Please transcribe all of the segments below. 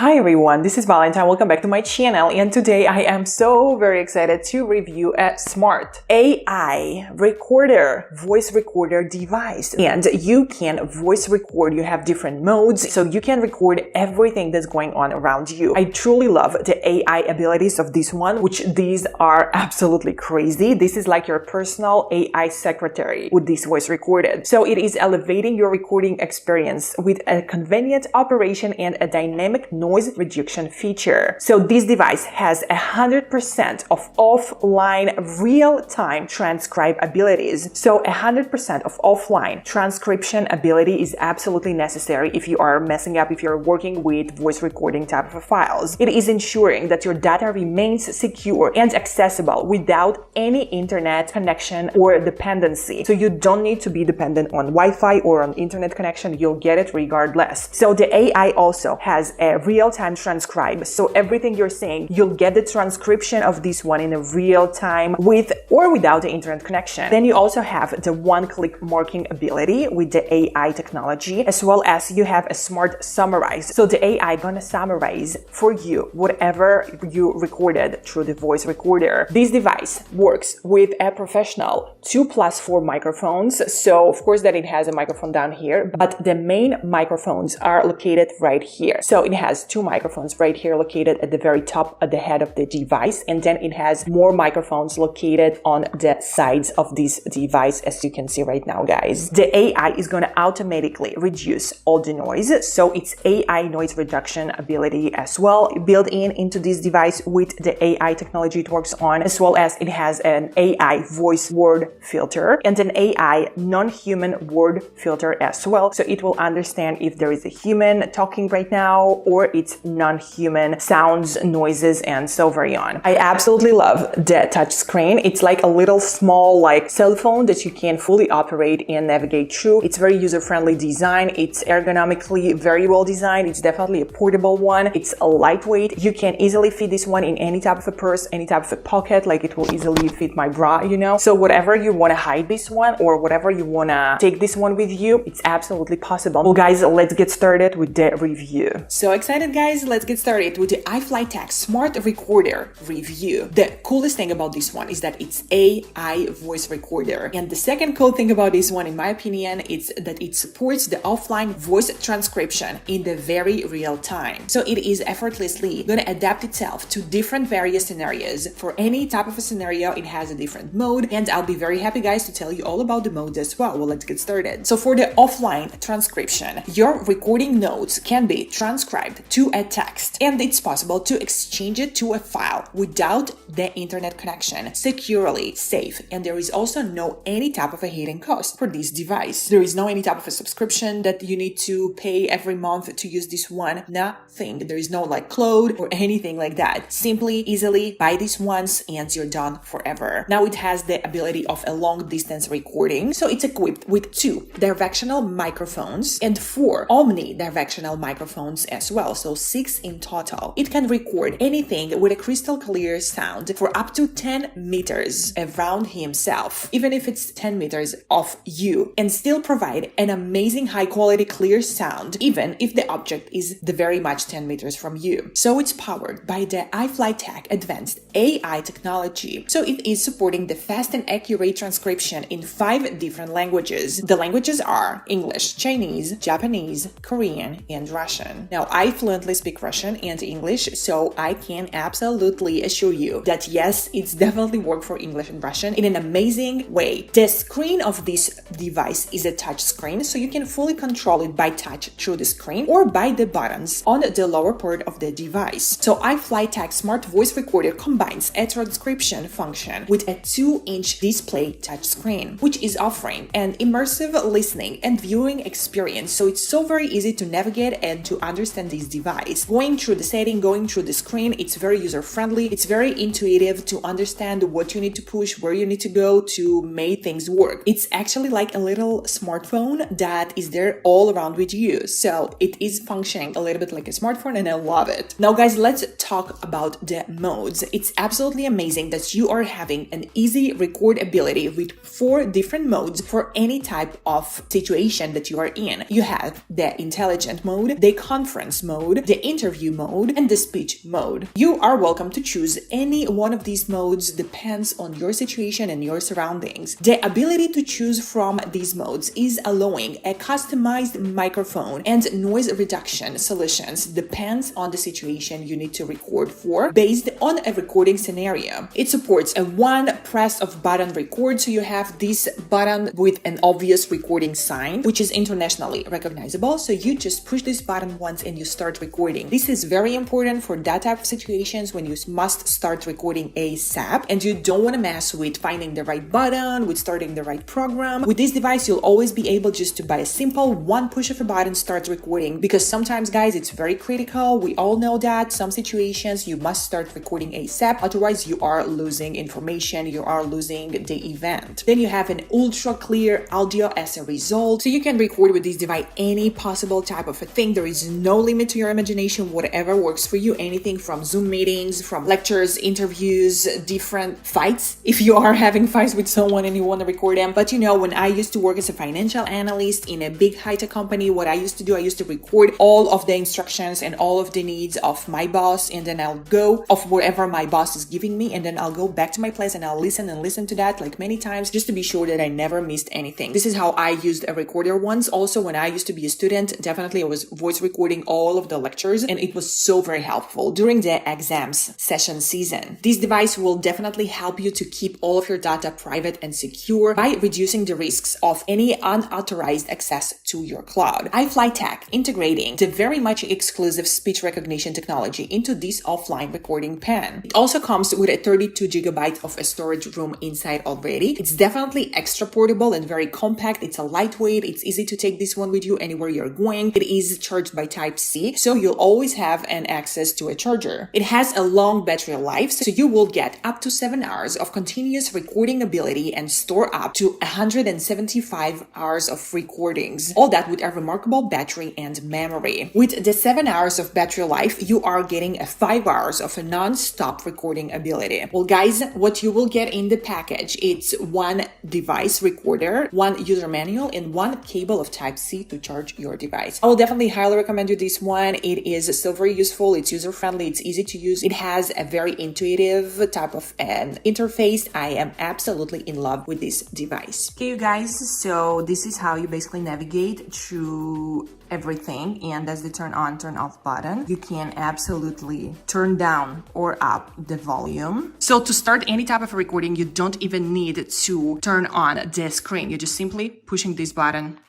Hi everyone, this is Valentine. Welcome back to my channel, and today I am so very excited to review a smart AI recorder, voice recorder device. And you can voice record, you have different modes, so you can record everything that's going on around you. I truly love the AI abilities of this one, which these are absolutely crazy. This is like your personal AI secretary with this voice recorded. So it is elevating your recording experience with a convenient operation and a dynamic noise reduction feature. So this device has 100% of offline real-time transcribe abilities. So 100% of offline transcription ability is absolutely necessary if you are messing up, if you're working with voice recording type of files. It is ensuring that your data remains secure and accessible without any internet connection or dependency. So you don't need to be dependent on Wi-Fi or on internet connection. You'll get it regardless. So the AI also has a real-time transcribe. So everything you're saying, you'll get the transcription of this one in a real time with or without the internet connection. Then you also have the one-click marking ability with the AI technology, as well as you have a smart summarize. So the AI gonna summarize for you whatever you recorded through the voice recorder. This device works with a professional 2+4 microphones. So of course that it has a microphone down here, but the main microphones are located right here. So it has two microphones right here located at the very top at the head of the device, and then it has more microphones located on the sides of this device, as you can see right now, guys. The AI is going to automatically reduce all the noise, so it's AI noise reduction ability as well built into this device with the AI technology it works on, as well as it has an AI voice word filter and an AI non-human word filter as well, so it will understand if there is a human talking right now or it's non-human sounds, noises, and so very on. I absolutely love the touch screen. It's like a little small like cell phone that you can fully operate and navigate through. It's very user-friendly design. It's ergonomically very well designed. It's definitely a portable one. It's a lightweight. You can easily fit this one in any type of a purse, any type of a pocket, like it will easily fit my bra, you know? So whatever you want to hide this one or whatever you want to take this one with you, it's absolutely possible. Well guys, let's get started with the review. So excited guys, let's get started with the iFLYTEK smart recorder review. The coolest thing about this one is that it's AI voice recorder, and the second cool thing about this one in my opinion is that it supports the offline voice transcription in the very real time. So it is effortlessly going to adapt itself to different various scenarios. For any type of a scenario it has a different mode, and I'll be very happy guys to tell you all about the modes as well. Well, let's get started. So for the offline transcription, your recording notes can be transcribed to a text, and it's possible to exchange it to a file without the internet connection, securely, safe, and there is also no any type of a hidden cost for this device. There is no any type of a subscription that you need to pay every month to use this one. Nothing. There is no like cloud or anything like that. Simply, easily buy this once and you're done forever. Now it has the ability of a long distance recording, so it's equipped with 2 directional microphones and 4 omnidirectional microphones as well, so 6 in total. It can record anything with a crystal clear sound for up to 10 meters around himself, even if it's 10 meters off you, and still provide an amazing high quality clear sound even if the object is the very much 10 meters from you. So it's powered by the iFLYTEK advanced AI technology, so it is supporting the fast and accurate transcription in 5 different languages. The languages are English, Chinese, Japanese, Korean, and Russian. Now I fluently speak Russian and English, so I can absolutely assure you that yes, it's definitely work for English and Russian in an amazing way. The screen of this device is a touch screen, so you can fully control it by touch through the screen or by the buttons on the lower part of the device. So iFLYTEK smart voice recorder combines a transcription function with a 2-inch display touch screen, which is offering an immersive listening and viewing experience. So it's so very easy to navigate and to understand this device. Going through the setting, going through the screen, it's very user-friendly. It's very intuitive to understand what you need to push, where you need to go to make things work. It's actually like a little smartphone that is there all around with you. So it is functioning a little bit like a smartphone, and I love it. Now guys, let's talk about the modes. It's absolutely amazing that you are having an easy record ability with 4 different modes for any type of situation that you are in. You have the intelligent mode, the conference mode, mode, the interview mode, and the speech mode. You are welcome to choose any one of these modes, depends on your situation and your surroundings. The ability to choose from these modes is allowing a customized microphone and noise reduction solutions depends on the situation you need to record for based on a recording scenario. It supports a one press of button record, so you have this button with an obvious recording sign, which is internationally recognizable. So you just push this button once and you start recording. This is very important for that type of situations when you must start recording ASAP and you don't want to mess with finding the right button, with starting the right program. With this device, you'll always be able just to by a simple one push of a button start recording, because sometimes, guys, it's very critical. We all know that some situations you must start recording ASAP, otherwise you are losing information, you are losing the event. Then you have an ultra clear audio as a result, so you can record with this device any possible type of a thing. There is no limit to your imagination, whatever works for you, anything from Zoom meetings, from lectures, interviews, different fights, if you are having fights with someone and you want to record them. But you know, when I used to work as a financial analyst in a big high-tech company, what I used to do, I used to record all of the instructions and all of the needs of my boss, and then I'll go of whatever my boss is giving me, and then I'll go back to my place and I'll listen to that like many times just to be sure that I never missed anything. This is how I used a recorder once. Also, when I used to be a student, definitely I was voice recording all of the lectures, and it was so very helpful during the exams session season. This device will definitely help you to keep all of your data private and secure by reducing the risks of any unauthorized access to your cloud. iFLYTEK integrating the very much exclusive speech recognition technology into this offline recording pen. It also comes with a 32 gigabyte of a storage room inside already. It's definitely extra portable and very compact. It's a lightweight. It's easy to take this one with you anywhere you're going. It is charged by Type-C, so you'll always have an access to a charger. It has a long battery life, so you will get up to 7 hours of continuous recording ability and store up to 175 hours of recordings. All that with a remarkable battery and memory. With the 7 hours of battery life, you are getting a 5 hours of a non-stop recording ability. Well, guys, what you will get in the package, it's one device recorder, one user manual, and one cable of Type-C to charge your device. I will definitely highly recommend you this one. It is so very useful. It's user-friendly. It's easy to use. It has a very intuitive type of an interface. I am absolutely in love with this device. Okay, you guys, so this is how you basically navigate through everything, and that's the turn on, turn off button. You can absolutely turn down or up the volume. So to start any type of recording, you don't even need to turn on the screen. You're just simply pushing this button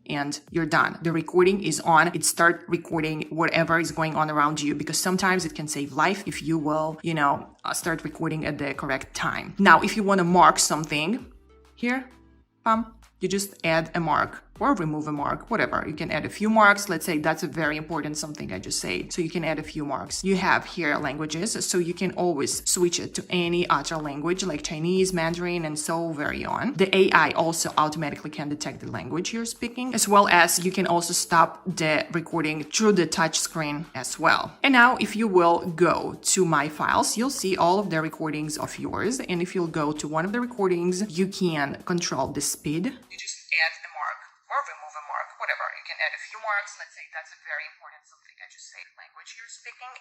and you're done. The recording is on. It start recording whatever is going on around you, because sometimes it can save life if you will, start recording at the correct time. Now, if you want to mark something here, you just add a mark or remove a mark, whatever. You can add a few marks. Let's say that's a very important something I just said. So you can add a few marks. You have here languages, so you can always switch it to any other language like Chinese, Mandarin, and so very on. The AI also automatically can detect the language you're speaking, as well as you can also stop the recording through the touch screen as well. And now if you will go to My Files, you'll see all of the recordings of yours. And if you'll go to one of the recordings, you can control the speed. You just add a mark or remove a mark, whatever. You can add a few marks. Let's say that's a very important something I just say language you're speaking.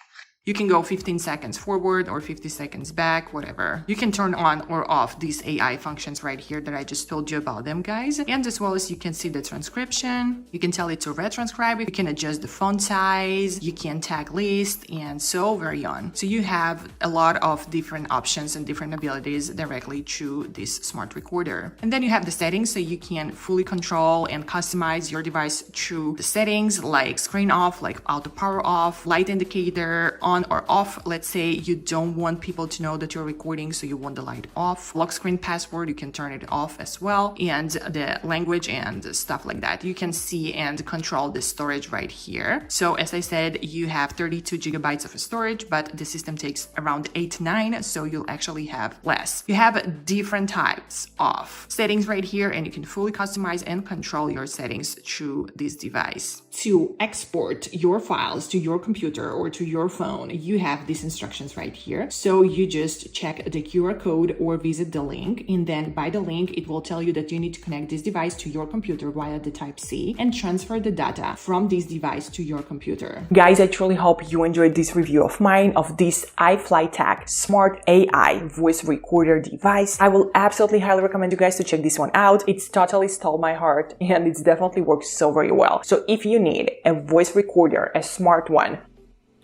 You can go 15 seconds forward or 50 seconds back, whatever. You can turn on or off these AI functions right here that I just told you about them, guys. And as well as you can see the transcription. You can tell it to retranscribe it. You can adjust the font size. You can tag list and so very on. So you have a lot of different options and different abilities directly through this smart recorder. And then you have the settings, so you can fully control and customize your device through the settings like screen off, like auto power off, light indicator, on or off. Let's say you don't want people to know that you're recording, so you want the light off. Lock screen password, you can turn it off as well. And the language and stuff like that. You can see and control the storage right here. So as I said, you have 32 gigabytes of storage, but the system takes around 8-9, so you'll actually have less. You have different types of settings right here, and you can fully customize and control your settings through this device. To export your files to your computer computer or to your phone, you have these instructions right here. So you just check the QR code or visit the link, and then by the link, it will tell you that you need to connect this device to your computer via the Type-C and transfer the data from this device to your computer. Guys, I truly hope you enjoyed this review of mine of this iFLYTEK Smart AI voice recorder device. I will absolutely highly recommend you guys to check this one out. It's totally stole my heart and it's definitely works so very well. So if you need a voice recorder, a smart one,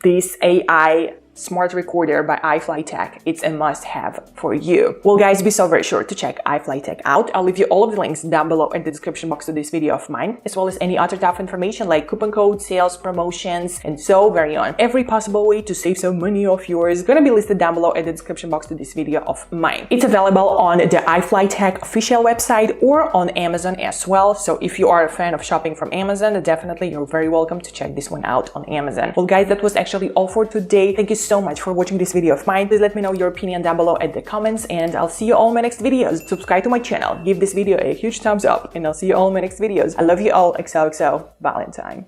this AI smart recorder by iFLYTEK, it's a must-have for you. Well guys, be so very sure to check iFLYTEK out. I'll leave you all of the links down below in the description box to this video of mine, as well as any other top information like coupon code, sales, promotions, and so very on. Every possible way to save some money of yours is gonna be listed down below in the description box to this video of mine. It's available on the iFLYTEK official website or on Amazon as well. So if you are a fan of shopping from Amazon, definitely you're very welcome to check this one out on Amazon. Well guys, that was actually all for today. Thank you so much for watching this video of mine. Please let me know your opinion down below at the comments, and I'll see you all in my next videos. Subscribe to my channel, give this video a huge thumbs up, and I'll see you all in my next videos. I love you all. XOXO Valentine.